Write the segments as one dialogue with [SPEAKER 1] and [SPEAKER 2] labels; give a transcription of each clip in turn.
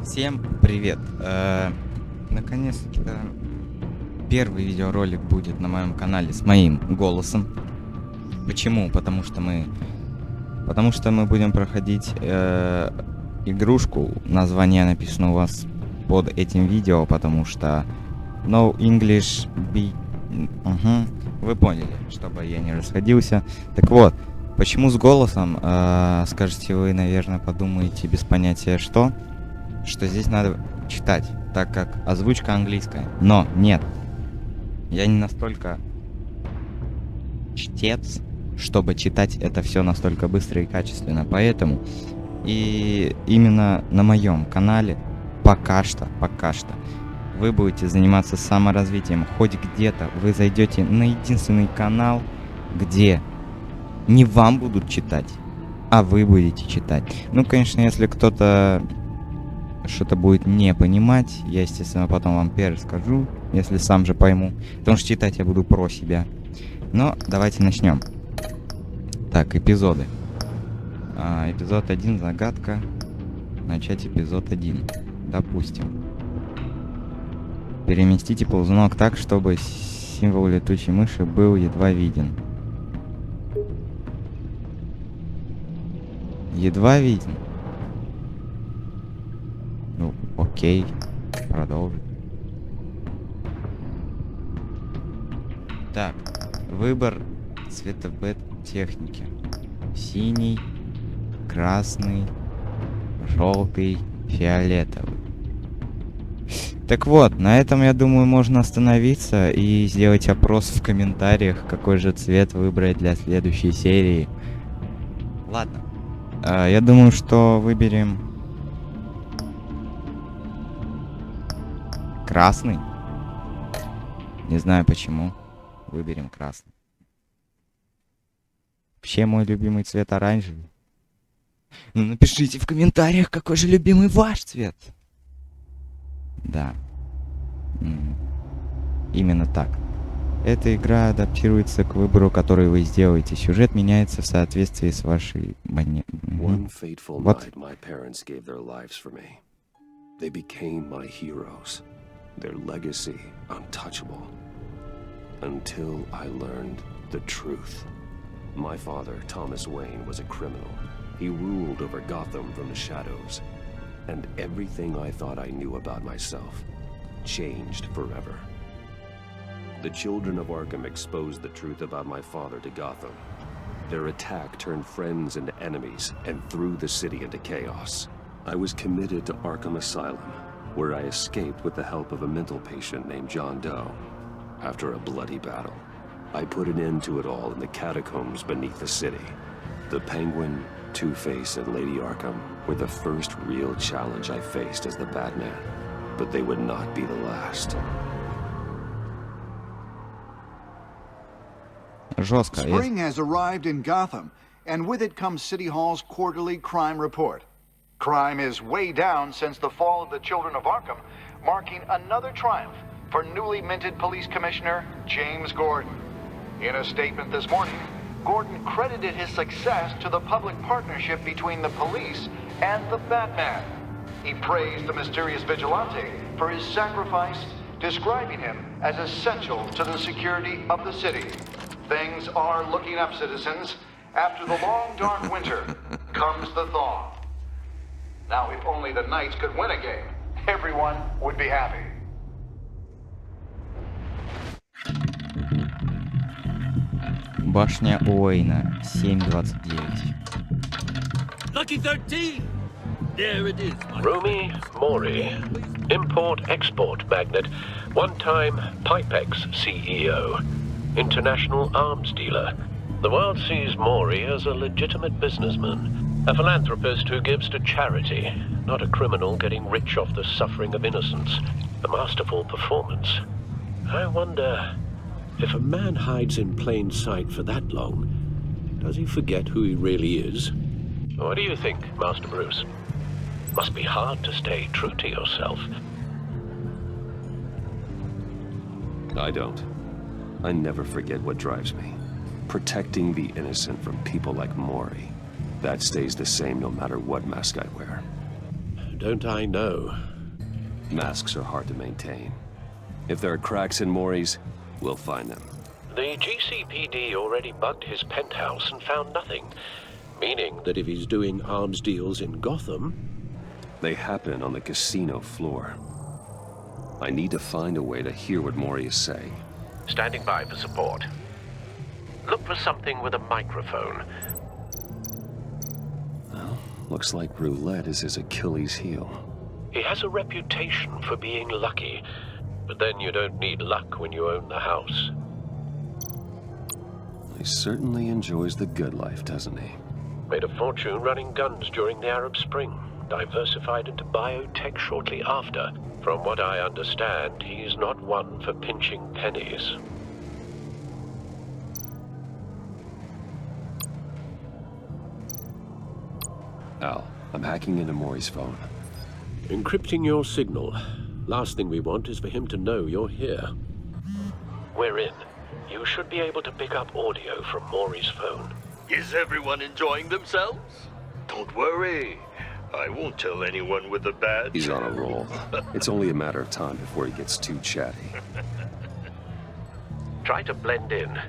[SPEAKER 1] Всем привет! Наконец-то первый видеоролик будет на моем канале с моим голосом. Почему? Потому что мы будем проходить игрушку. Название написано у вас под этим видео, потому что No English be... Вы поняли, чтобы я не расходился. Так вот, почему с голосом? Скажете вы, наверное, подумаете без понятия что здесь надо читать, так как озвучка английская. Но нет, я не настолько чтец, чтобы читать это все настолько быстро и качественно. Поэтому и именно на моем канале пока что вы будете заниматься саморазвитием. Хоть где-то вы зайдете на единственный канал, где не вам будут читать, а вы будете читать. Ну, конечно, если кто-то что-то будет не понимать, я, естественно, потом вам перескажу, если сам же пойму, потому что читать я буду про себя. Но давайте начнем. Так, эпизоды. Эпизод 1, загадка. Начать эпизод 1. Допустим. Переместите ползунок так, чтобы символ летучей мыши был едва виден. Едва виден? Ну, окей. Продолжить. Так, выбор цветовой техники. Синий, красный, желтый, фиолетовый. Так вот, на этом, я думаю, можно остановиться и сделать опрос в комментариях, какой же цвет выбрать для следующей серии. Ладно. Я думаю, что выберем красный. Не знаю почему. Выберем красный. Вообще мой любимый цвет оранжевый. Ну напишите в комментариях, какой же любимый ваш цвет. Да. Именно так. Эта игра адаптируется к выбору, который вы сделаете. Сюжет меняется в соответствии с вашей
[SPEAKER 2] One fateful night, my parents gave their lives for me. They became my heroes. Their legacy untouchable. Until I learned the truth. My father, Thomas Wayne, was a criminal. He ruled over Gotham from the shadows. And everything I thought I knew about myself changed forever. The children of Arkham exposed the truth about my father to Gotham. Their attack turned friends into enemies and threw the city into chaos. I was committed to Arkham Asylum, where I escaped with the help of a mental patient named John Doe. After a bloody battle, I put an end to it all in the catacombs beneath the city. The Penguin, Two-Face, and Lady Arkham were the first real challenge I faced as the Batman, but they would not be the last.
[SPEAKER 3] Spring has arrived in Gotham, and with it comes City Hall's quarterly crime report. Crime is way down since the fall of the Children of Arkham, marking another triumph for newly minted Police Commissioner James Gordon. In a statement this morning, Gordon credited his success to the public partnership between the police and the Batman. He praised the mysterious vigilante for his sacrifice, describing him as essential to the security of the city. Things are looking up, citizens. After the long, dark winter comes the thaw. Now, if only the Knights could win a game, everyone would be happy.
[SPEAKER 1] Башня Уэйна, 729.
[SPEAKER 4] Lucky 13! There it is.
[SPEAKER 5] Rumi Mori, import-export magnate, one-time Pipex CEO, international arms dealer. The world sees Mori as a legitimate businessman, a philanthropist who gives to charity, not a criminal getting rich off the suffering of innocence. A masterful performance. I wonder, if a man hides in plain sight for that long, does he forget who he really is? What do you think, Master Bruce? Must be hard to stay true to yourself.
[SPEAKER 2] I don't. I never forget what drives me. Protecting the innocent from people like Mori. That stays the same no matter what mask I wear.
[SPEAKER 5] don't I know?
[SPEAKER 2] Masks are hard to maintain. If there are cracks in Maury's, we'll find them.
[SPEAKER 5] The GCPD already bugged his penthouse and found nothing, meaning that if he's doing arms deals in Gotham...
[SPEAKER 2] They happen on the casino floor. I need to find a way to hear what Maury is saying.
[SPEAKER 5] Standing by for support. Look for something with a microphone.
[SPEAKER 2] Well, looks like roulette is his Achilles heel.
[SPEAKER 5] He has a reputation for being lucky, but then you don't need luck when you own the house.
[SPEAKER 2] He certainly enjoys the good life, doesn't he?
[SPEAKER 5] Made a fortune running guns during the Arab Spring. Diversified into biotech shortly after. From what I understand, he's not one for pinching pennies.
[SPEAKER 2] Al, I'm hacking into Maury's phone.
[SPEAKER 5] Encrypting your signal. Last thing we want is for him to know you're here. We're in. You should be able to pick up audio from Maury's phone.
[SPEAKER 4] Is everyone enjoying themselves? Don't worry. I won't tell anyone with a badge.
[SPEAKER 2] He's on a roll. It's only a matter of time before he gets too chatty.
[SPEAKER 5] Try to blend in.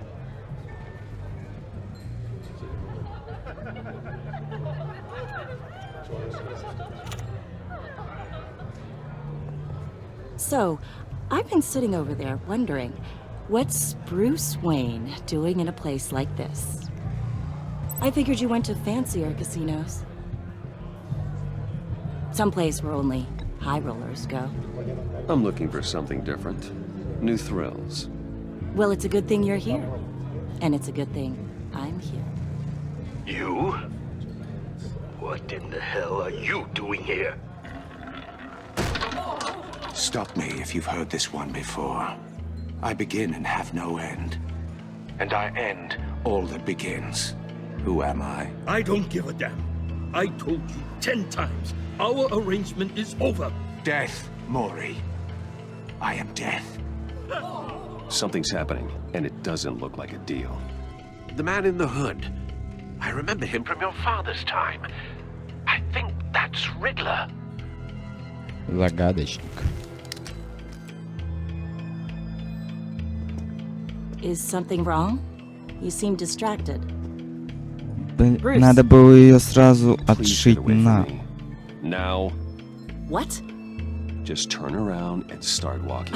[SPEAKER 6] So, I've been sitting over there wondering, what's Bruce Wayne doing in a place like this? I figured you went to fancier casinos. Someplace where only high rollers go.
[SPEAKER 2] I'm looking for something different. New thrills.
[SPEAKER 6] Well, it's a good thing you're here. And it's a good thing I'm here.
[SPEAKER 4] You? What in the hell are you doing here?
[SPEAKER 7] Stop me if you've heard this one before. I begin and have no end. And I end all that begins. Who am I?
[SPEAKER 4] I don't give a damn. I told you 10 times. Our arrangement is over.
[SPEAKER 7] Death, Maury. I am death.
[SPEAKER 2] Something's happening, and it doesn't look like a deal.
[SPEAKER 5] The man in the hood. I remember him from your father's time. I think that's Riddler.
[SPEAKER 1] Загадочник.
[SPEAKER 6] Is something wrong? You seem distracted. Bruce.
[SPEAKER 1] Надо было ее сразу
[SPEAKER 2] Please get
[SPEAKER 1] отшить
[SPEAKER 2] away from
[SPEAKER 1] на...
[SPEAKER 2] me. Now,
[SPEAKER 6] What?
[SPEAKER 2] just turn around and start walking.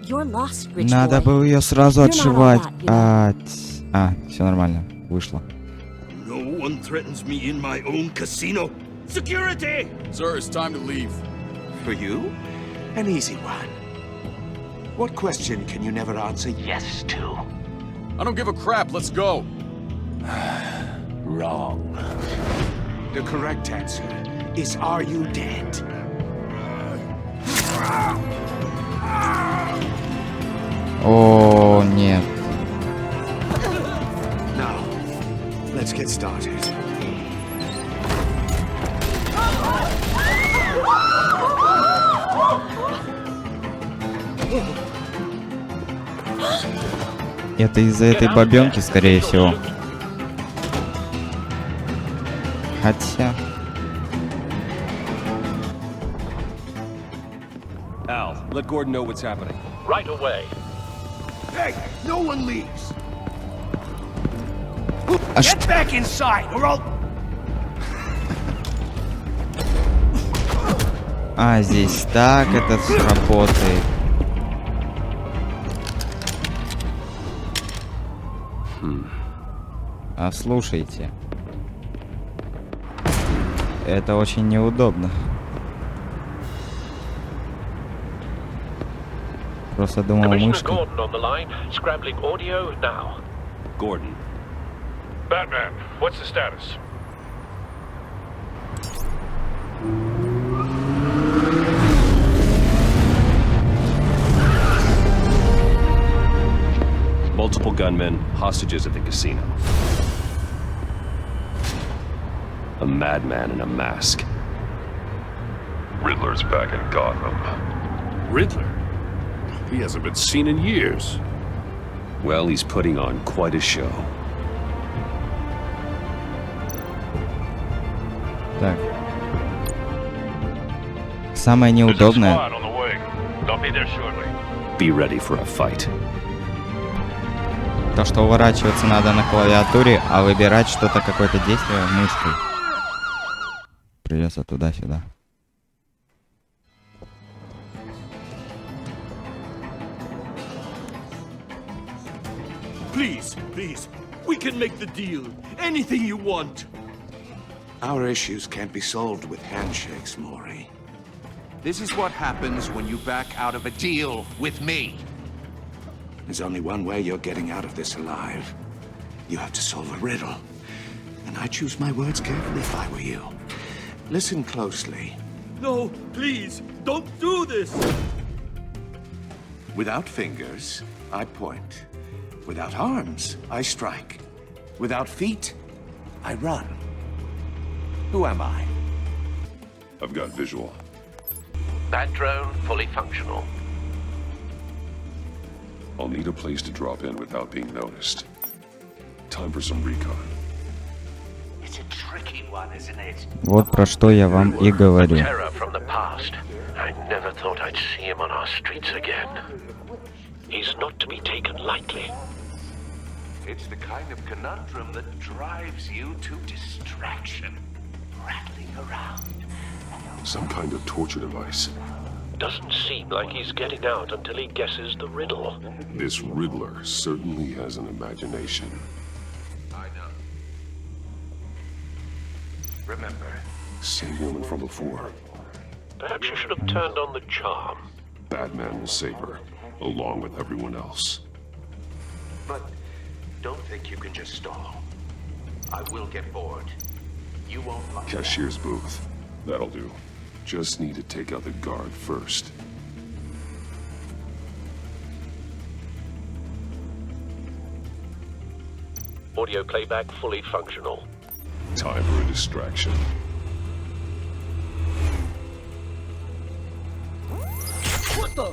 [SPEAKER 6] You're lost, rich
[SPEAKER 1] Надо
[SPEAKER 6] boy.
[SPEAKER 1] было ее сразу
[SPEAKER 6] You're not all
[SPEAKER 1] отшивать.
[SPEAKER 6] that, you know.
[SPEAKER 1] Все нормально. Вышло.
[SPEAKER 4] No one threatens me in my own casino. Security!
[SPEAKER 8] Sir, it's time to leave.
[SPEAKER 7] For you? An easy one. What question can you never answer yes to?
[SPEAKER 8] I don't give a crap, let's go.
[SPEAKER 7] Wrong. The correct answer is, are you dead?
[SPEAKER 1] О, нет.
[SPEAKER 7] Now, let's get started.
[SPEAKER 1] Это из-за этой бабенки, скорее всего. Хотя...
[SPEAKER 2] Al, let Gordon know what's happening.
[SPEAKER 5] Right away.
[SPEAKER 7] Hey, no one leaves.
[SPEAKER 1] Get
[SPEAKER 7] back inside, or I'll...
[SPEAKER 1] здесь так это сработает. Слушайте. Это очень неудобно. Просто думал,
[SPEAKER 5] Commissioner
[SPEAKER 1] мышкой.
[SPEAKER 5] Gordon on the line. Scrambling audio now.
[SPEAKER 2] Gordon,
[SPEAKER 9] Batman, what's the status?
[SPEAKER 2] multiple gunmen, hostages at the casino. A madman in a mask.
[SPEAKER 9] Riddler's back in Gotham.
[SPEAKER 8] Riddler? He hasn't been seen in years.
[SPEAKER 2] Well, he's putting on quite a show.
[SPEAKER 1] Так. самое неудобное.
[SPEAKER 2] Be ready for a fight.
[SPEAKER 1] То, что уворачиваться надо на клавиатуре, а выбирать что-то, какое-то действие мышкой. Придется туда-сюда.
[SPEAKER 4] Please, please. We can make the deal. Anything you want.
[SPEAKER 7] Our issues can't be solved with handshakes, Maury.
[SPEAKER 10] This is what happens when you back out of a deal with me.
[SPEAKER 7] There's only one way you're getting out of this alive. You have to solve a riddle. And I choose my words carefully if I were you. Listen closely.
[SPEAKER 4] No, please, don't do this.
[SPEAKER 7] Without fingers, I point. Without arms, I strike. Without feet, I run. Who am I?
[SPEAKER 8] I've got visual.
[SPEAKER 5] That drone fully functional.
[SPEAKER 8] I'll need a place to drop in without being noticed. Time for some recon.
[SPEAKER 10] It's a tricky one, isn't it?
[SPEAKER 1] Вот про что я вам и говорю.
[SPEAKER 5] Terror from the past. I never thought I'd see him on our streets again. He's not to be taken lightly.
[SPEAKER 10] It's the kind of conundrum that drives you to distraction. Rattling around.
[SPEAKER 8] Some kind of torture device.
[SPEAKER 5] Doesn't seem like he's getting out until he guesses the riddle.
[SPEAKER 8] This Riddler certainly has an imagination.
[SPEAKER 10] I know. Remember.
[SPEAKER 8] Same woman from before.
[SPEAKER 5] Perhaps you should have turned on the charm.
[SPEAKER 8] Batman will save her, along with everyone else.
[SPEAKER 10] But don't think you can just stall. I will get bored. You won't like
[SPEAKER 8] Cashier's booth. That'll do. Just need to take out the guard first.
[SPEAKER 5] Audio playback fully functional.
[SPEAKER 8] Time for a distraction.
[SPEAKER 4] What the?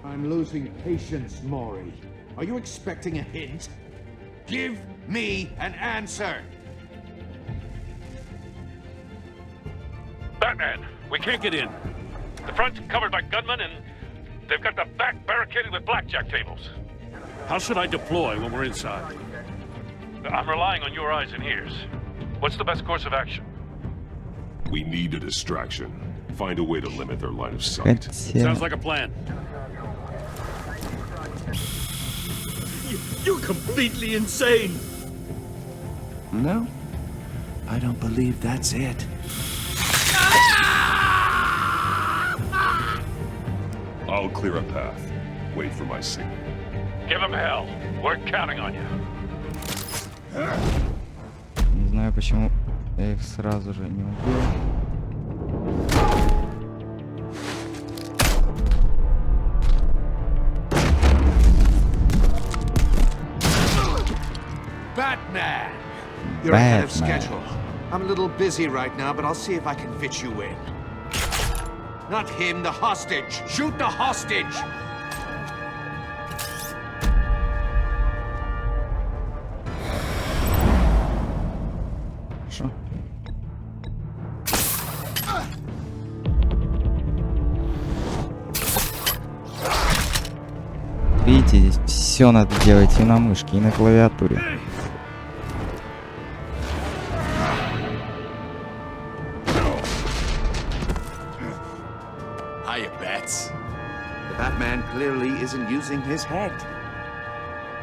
[SPEAKER 10] I'm losing patience, Maury. Are you expecting a hint? Give me an answer!
[SPEAKER 9] Batman, we can't get in. The front's covered by gunmen, and they've got the back barricaded with blackjack tables. How should I deploy when we're inside? I'm relying on your eyes and ears. What's the best course of action?
[SPEAKER 8] We need a distraction. Find a way to limit their line of sight.
[SPEAKER 9] Sounds like a plan.
[SPEAKER 4] You're completely insane.
[SPEAKER 10] No, I don't believe that's it.
[SPEAKER 8] I'll clear a path. Wait for my signal.
[SPEAKER 9] Give him hell. We're counting on you.
[SPEAKER 1] Не знаю, почему я их сразу же не убил.
[SPEAKER 10] Batman! You're ahead of schedule. I'm a little busy right now, but I'll see if I can fit you in. Not him, the hostage! Shoot the hostage!
[SPEAKER 1] Хорошо. Видите, здесь все надо делать и на мышке, и на клавиатуре.
[SPEAKER 10] Hiya, Bats. The Batman clearly isn't using his head.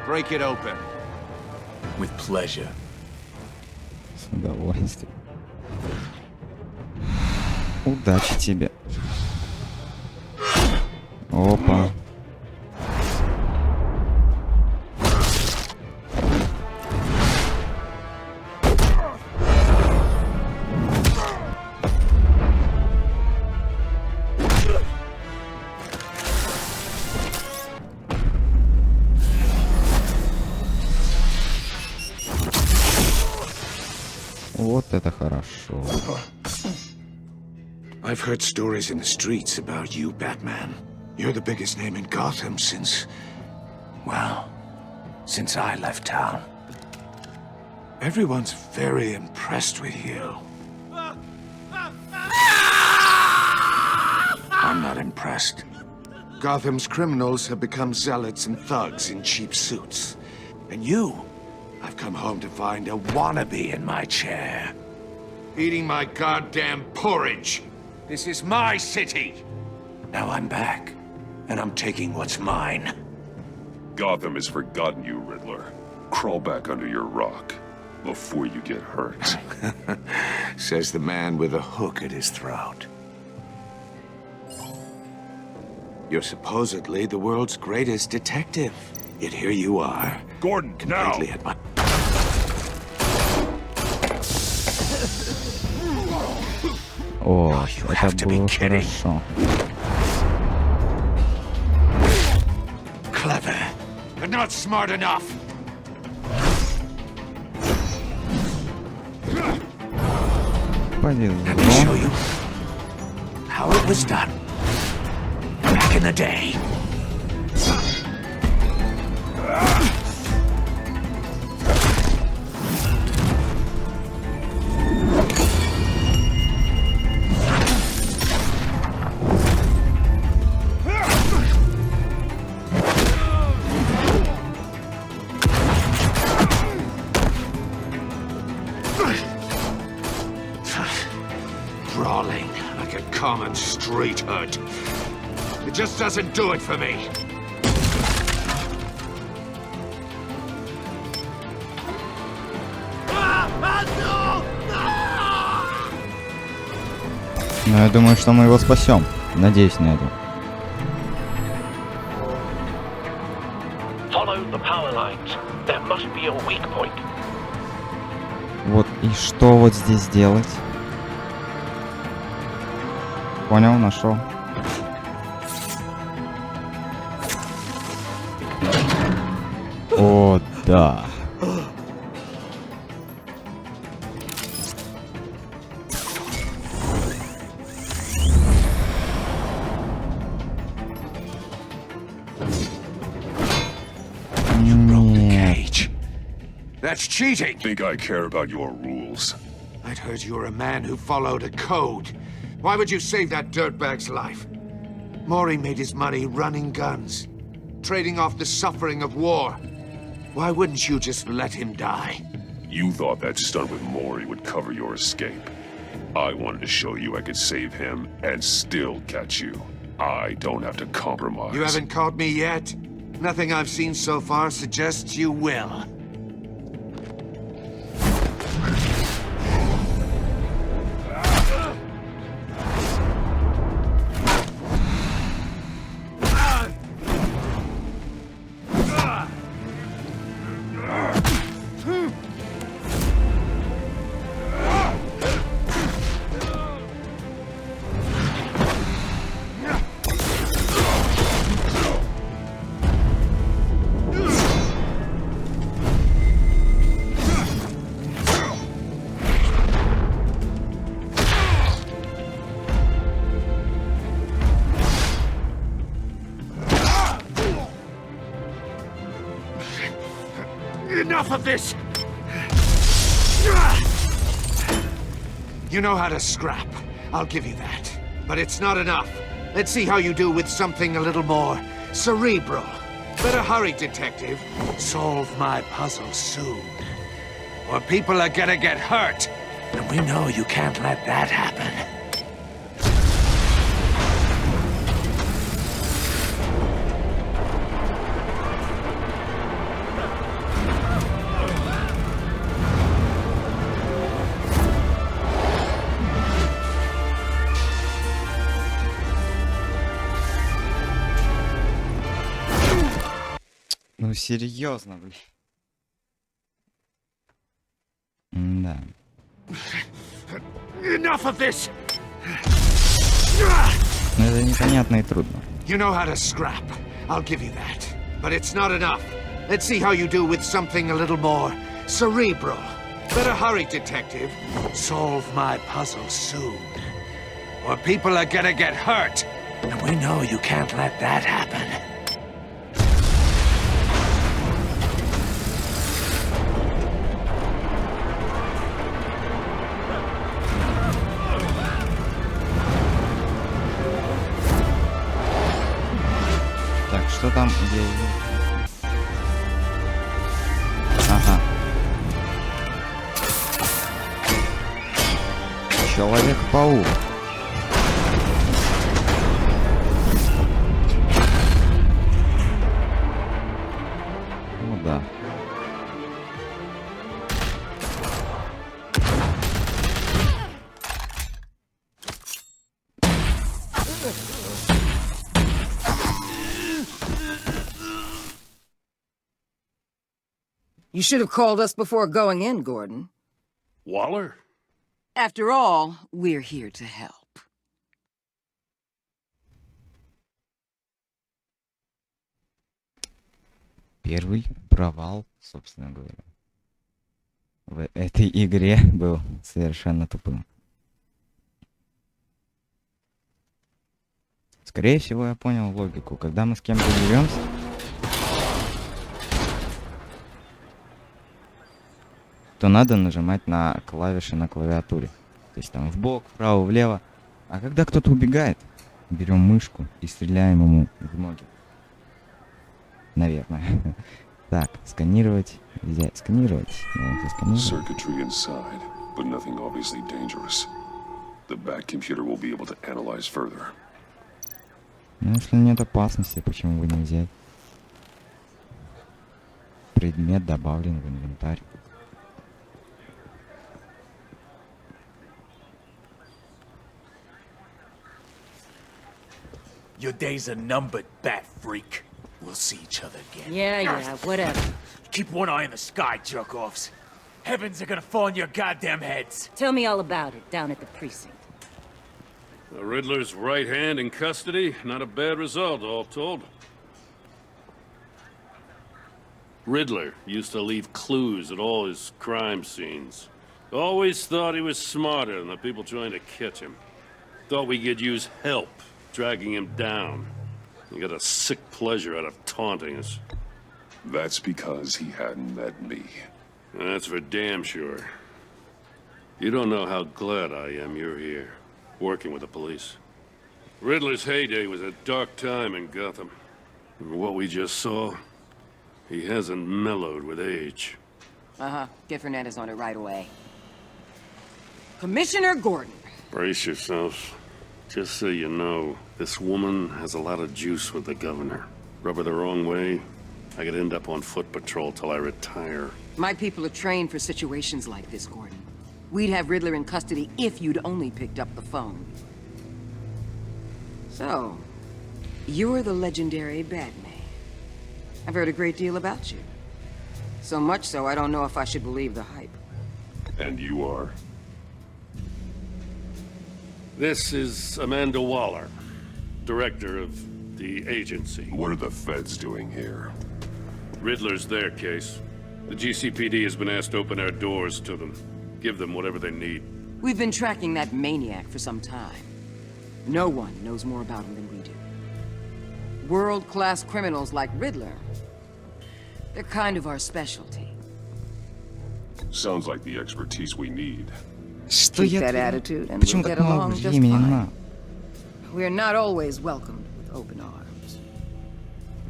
[SPEAKER 10] Break it open. With pleasure.
[SPEAKER 1] С удовольствием. Удачи тебе. Опа. Вот это хорошо.
[SPEAKER 7] I've heard stories in the streets about you, Batman. You're the biggest name in Gotham since... well, since I left town. Everyone's very impressed with you. I'm not impressed. Gotham's criminals have become zealots and thugs in cheap suits. And you, I've come home to find a wannabe in my chair. Eating my goddamn porridge. This is my city. Now I'm back, and I'm taking what's mine.
[SPEAKER 8] Gotham has forgotten you, Riddler. Crawl back under your rock before you get hurt.
[SPEAKER 7] Says the man with a hook at his throat. You're supposedly the world's greatest detective. Yet here you are.
[SPEAKER 8] Gordon,
[SPEAKER 7] completely
[SPEAKER 8] now!
[SPEAKER 7] At my...
[SPEAKER 1] О, это было хорошо.
[SPEAKER 7] Clever, but not smart enough. Let me show you how it was done back in the day. Brawling like a common street hood. It just doesn't do it for me.
[SPEAKER 1] Но я думаю, что мы его спасем. Надеюсь на это.
[SPEAKER 5] Follow the power lines. There must be a weak point.
[SPEAKER 1] Вот и что вот здесь делать? Понял, нашел. О, да. Нет.
[SPEAKER 7] That's cheating.
[SPEAKER 8] Think I care about your rules?
[SPEAKER 7] I'd heard you were a man who followed a code. Why would you save that dirtbag's life? Maury made his money running guns, trading off the suffering of war. Why wouldn't you just let him die?
[SPEAKER 8] You thought that stunt with Maury would cover your escape. I wanted to show you I could save him and still catch you. I don't have to compromise.
[SPEAKER 7] You haven't caught me yet? Nothing I've seen so far suggests you will. Enough of this! You know how to scrap. I'll give you that. But it's not enough. Let's see how you do with something a little more cerebral. Better hurry, detective. Solve my puzzle soon. Or people are gonna get hurt. And we know you can't let that happen.
[SPEAKER 1] Ну серьезно, блин. Да.
[SPEAKER 7] Enough of this.
[SPEAKER 1] Ну это непонятно и трудно.
[SPEAKER 7] You know how to scrap. I'll give you that. But it's not enough. Let's see how you do with something a little more cerebral. Better hurry, detective. Solve my puzzle soon. or people are gonna get hurt. And we know you can't let that happen.
[SPEAKER 1] Так, что там? Где? Ага. Человек-паук. Ну да.
[SPEAKER 11] You should have called us before going in, Gordon.
[SPEAKER 9] Waller?
[SPEAKER 11] After all, we're here to help.
[SPEAKER 1] Первый провал, собственно говоря, в этой игре был совершенно тупым. Скорее всего, я понял логику. Когда мы с кем-то деремся, то надо нажимать на клавиши на клавиатуре. То есть там вбок, вправо, влево. А когда кто-то убегает, берем мышку и стреляем ему в ноги. Наверное. Так, сканировать. Взять, сканировать.
[SPEAKER 8] Circuitry inside, but nothing obviously dangerous. The back computer will be able to analyze further.
[SPEAKER 1] Ну, если нет опасности, почему бы не взять? Предмет добавлен в инвентарь.
[SPEAKER 12] Your days are numbered, bat freak. We'll see each other again.
[SPEAKER 11] Yeah, whatever.
[SPEAKER 12] Keep one eye in the sky, jerk-offs. Heavens are gonna fall on your goddamn heads.
[SPEAKER 11] Tell me all about it down at the precinct.
[SPEAKER 9] The Riddler's right hand in custody. Not a bad result, all told. Riddler used to leave clues at all his crime scenes. Always thought he was smarter than the people trying to catch him. Thought we could use help dragging him down. He got a sick pleasure out of taunting us.
[SPEAKER 8] That's because he hadn't met me.
[SPEAKER 9] That's for damn sure. You don't know how glad I am you're here, working with the police. Riddler's heyday was a dark time in Gotham. And what we just saw, he hasn't mellowed with age.
[SPEAKER 11] Uh-huh. Get Fernandez on it right away. Commissioner Gordon.
[SPEAKER 9] Brace yourselves. Just so you know, this woman has a lot of juice with the governor. Rub her the wrong way, I could end up on foot patrol till I retire.
[SPEAKER 11] My people are trained for situations like this, Gordon. We'd have Riddler in custody if you'd only picked up the phone. So, you're the legendary Batman. I've heard a great deal about you. So much so, I don't know if I should believe the hype.
[SPEAKER 8] And you are?
[SPEAKER 9] This is Amanda Waller, director of the agency.
[SPEAKER 8] What are the feds doing here?
[SPEAKER 9] Riddler's their case. The GCPD has been asked to open our doors to them. Give them whatever they need.
[SPEAKER 11] We've been tracking that maniac for some time. No one knows more about him than we do. World-class criminals like Riddler. They're kind of our specialty.
[SPEAKER 8] Sounds like the expertise we need.
[SPEAKER 11] Keep that attitude and we'll get along just fine. We're not always welcomed with open arms.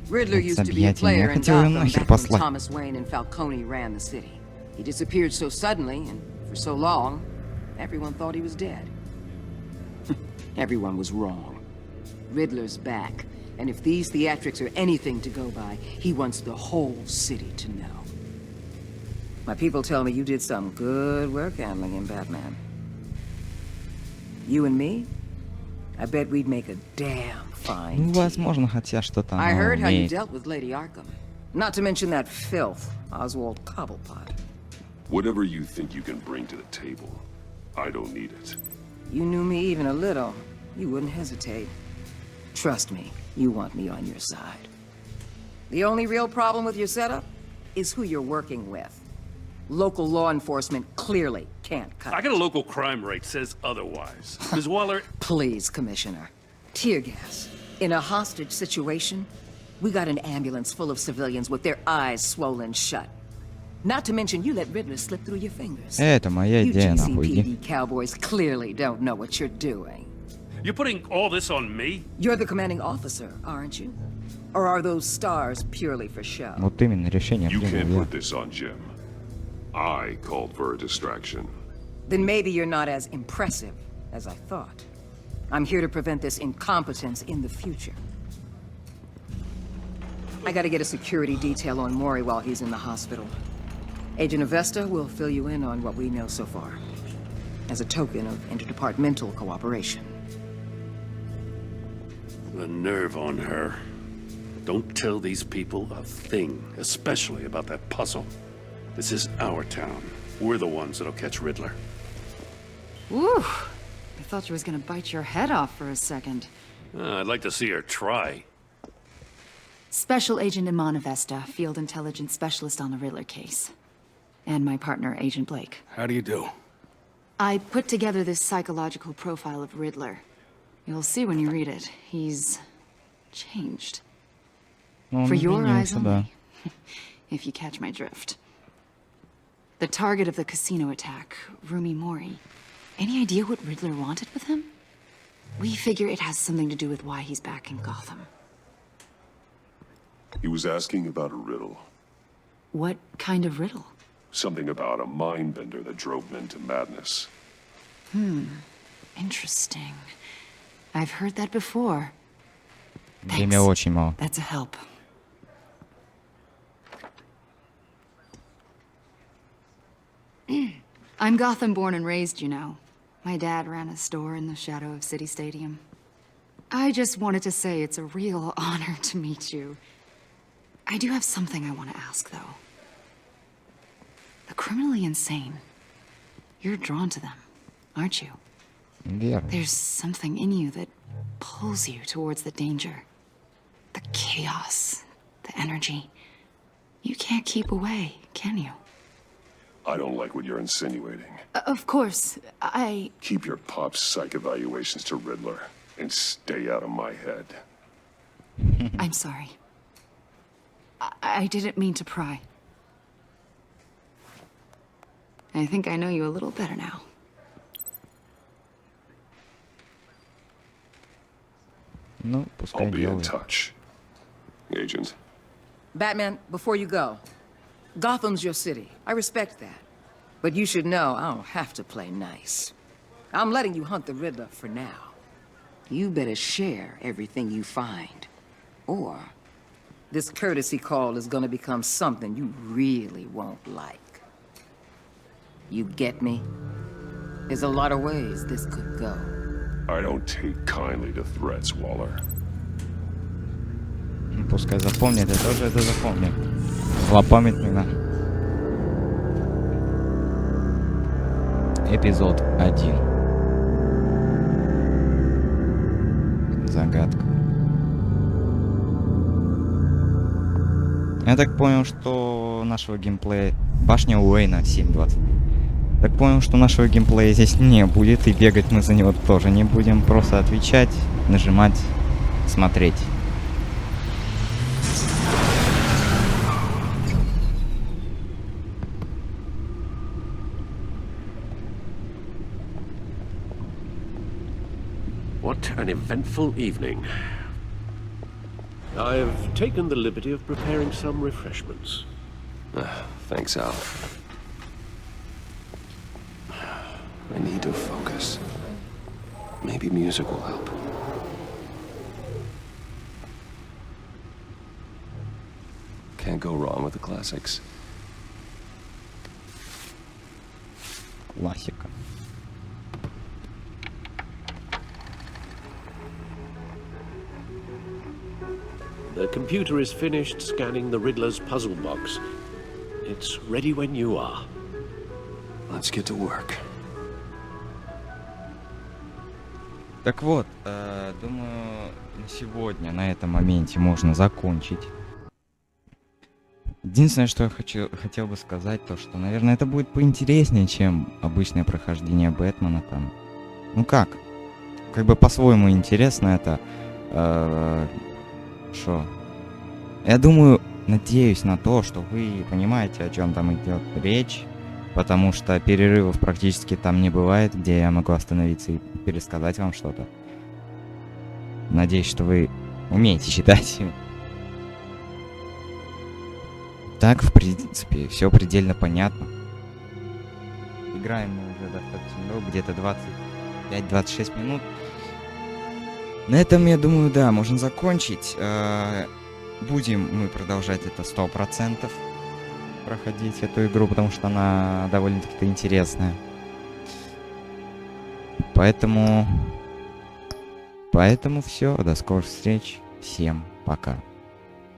[SPEAKER 11] Riddler used to be a player in Gotham back when Thomas Wayne and Falcone ran the city. He disappeared so suddenly and for so long, everyone thought he was dead. Everyone was wrong. Riddler's back, and if these theatrics are anything to go by, he wants the whole city to know. My people tell me you did some good work handling him, Batman. You and me? I bet we'd make a damn fine team.
[SPEAKER 1] Возможно, хотя что-то
[SPEAKER 11] I heard how you dealt with Lady Arkham. Not to mention that filth, Oswald Cobblepot.
[SPEAKER 8] Whatever you think you can bring to the table, I don't need it.
[SPEAKER 11] You knew me even a little, you wouldn't hesitate. Trust me, you want me on your side. The only real problem with your setup is who you're working with. Local law enforcement clearly can't cut
[SPEAKER 9] I
[SPEAKER 11] it.
[SPEAKER 9] got a local crime rate says otherwise. Ms. Waller,
[SPEAKER 11] Please, Commissioner. Tear gas. In a hostage situation, we got an ambulance full of civilians with their eyes swollen shut. Not to mention you let Riddler slip through your fingers.
[SPEAKER 1] Это моя
[SPEAKER 11] You
[SPEAKER 1] идея, нахуй, иди.
[SPEAKER 11] GCPD cowboys clearly don't know what you're doing.
[SPEAKER 9] you're putting all this on me?
[SPEAKER 11] You're the commanding officer, aren't you? Or are those stars purely for show?
[SPEAKER 1] Вот именно решение
[SPEAKER 8] You can't
[SPEAKER 1] принял
[SPEAKER 8] put this on Jim. I called for a distraction.
[SPEAKER 11] Then maybe you're not as impressive as I thought. I'm here to prevent this incompetence in the future. I gotta get a security detail on Maury while he's in the hospital. Agent Avesta will fill you in on what we know so far, as a token of interdepartmental cooperation.
[SPEAKER 9] The nerve on her. Don't tell these people a thing, especially about that puzzle. This is our town. We're the ones that'll catch Riddler.
[SPEAKER 13] Woo! I thought you was gonna bite your head off for a second.
[SPEAKER 9] I'd like to see her try.
[SPEAKER 13] Special Agent Iman Avesta, Field Intelligence Specialist on the Riddler case. And my partner, Agent Blake.
[SPEAKER 9] How do you do?
[SPEAKER 13] I put together this psychological profile of Riddler. You'll see when you read it. He's changed. For your eyes only. If you catch my drift. The target of the casino attack, Rumi Mori. Any idea what Riddler wanted with him? We figure it has something to do with why he's back in Gotham.
[SPEAKER 8] He was asking about a riddle.
[SPEAKER 13] What kind of riddle?
[SPEAKER 8] Something about a mind bender that drove him into madness.
[SPEAKER 13] Interesting. I've heard that before.
[SPEAKER 1] Время очень мало.
[SPEAKER 13] That's a help. I'm Gotham born and raised, you know. My dad ran a store in the shadow of City Stadium. I just wanted to say it's a real honor to meet you. I do have something I want to ask, though. The criminally insane. You're drawn to them, aren't you?
[SPEAKER 1] Верно.
[SPEAKER 13] There's something in you that pulls you towards the danger. The chaos, the energy. You can't keep away, can you?
[SPEAKER 8] I don't like what you're insinuating.
[SPEAKER 13] Of course, I...
[SPEAKER 8] Keep your pop psych evaluations to Riddler and stay out of my head.
[SPEAKER 13] I'm sorry. I didn't mean to pry. I think I know you a little better now.
[SPEAKER 1] Ну, пускай
[SPEAKER 8] I'll be in
[SPEAKER 1] делает.
[SPEAKER 8] touch, Agent.
[SPEAKER 11] Batman, before you go, Gotham's your city. I respect that. But you should know I don't have to play nice. I'm letting you hunt the Riddler for now. You better share everything you find. Or this courtesy call is gonna become something you really won't like. You get me? There's a lot of ways this could go.
[SPEAKER 8] I don't take kindly to threats, Waller.
[SPEAKER 1] Ну, пускай запомнит, я тоже это запомню. Злопамятно. Эпизод 1. Загадка. Я так понял, что нашего геймплея... Башня Уэйна 7.20. Так понял, что нашего геймплея здесь не будет, и бегать мы за него тоже не будем. Просто отвечать, нажимать, смотреть.
[SPEAKER 5] What an eventful evening. I've taken the liberty of preparing some refreshments.
[SPEAKER 2] Thanks, Al. I need to focus. Maybe music will help. Can't go wrong with the classics.
[SPEAKER 1] Классика.
[SPEAKER 5] The computer is finished scanning the Riddler's puzzle box. It's ready when you are.
[SPEAKER 2] Let's get to work.
[SPEAKER 1] Так вот, думаю, на сегодня, на этом моменте можно закончить. Единственное, что я хотел бы сказать, то что, наверное, это будет поинтереснее, чем обычное прохождение Бэтмена там. Ну как бы по-своему интересно это. Шо? Я думаю, надеюсь на то, что вы понимаете, о чем там идет речь, потому что перерывов практически там не бывает, где я могу остановиться и пересказать вам что-то. Надеюсь, что вы умеете читать. Так, в принципе, все предельно понятно. Играем мы уже достаточно долго, где-то 25-26 минут. На этом, я думаю, да, можно закончить. Будем мы продолжать это 100% проходить эту игру, потому что она довольно-таки интересная. Поэтому все, до скорых встреч, всем пока.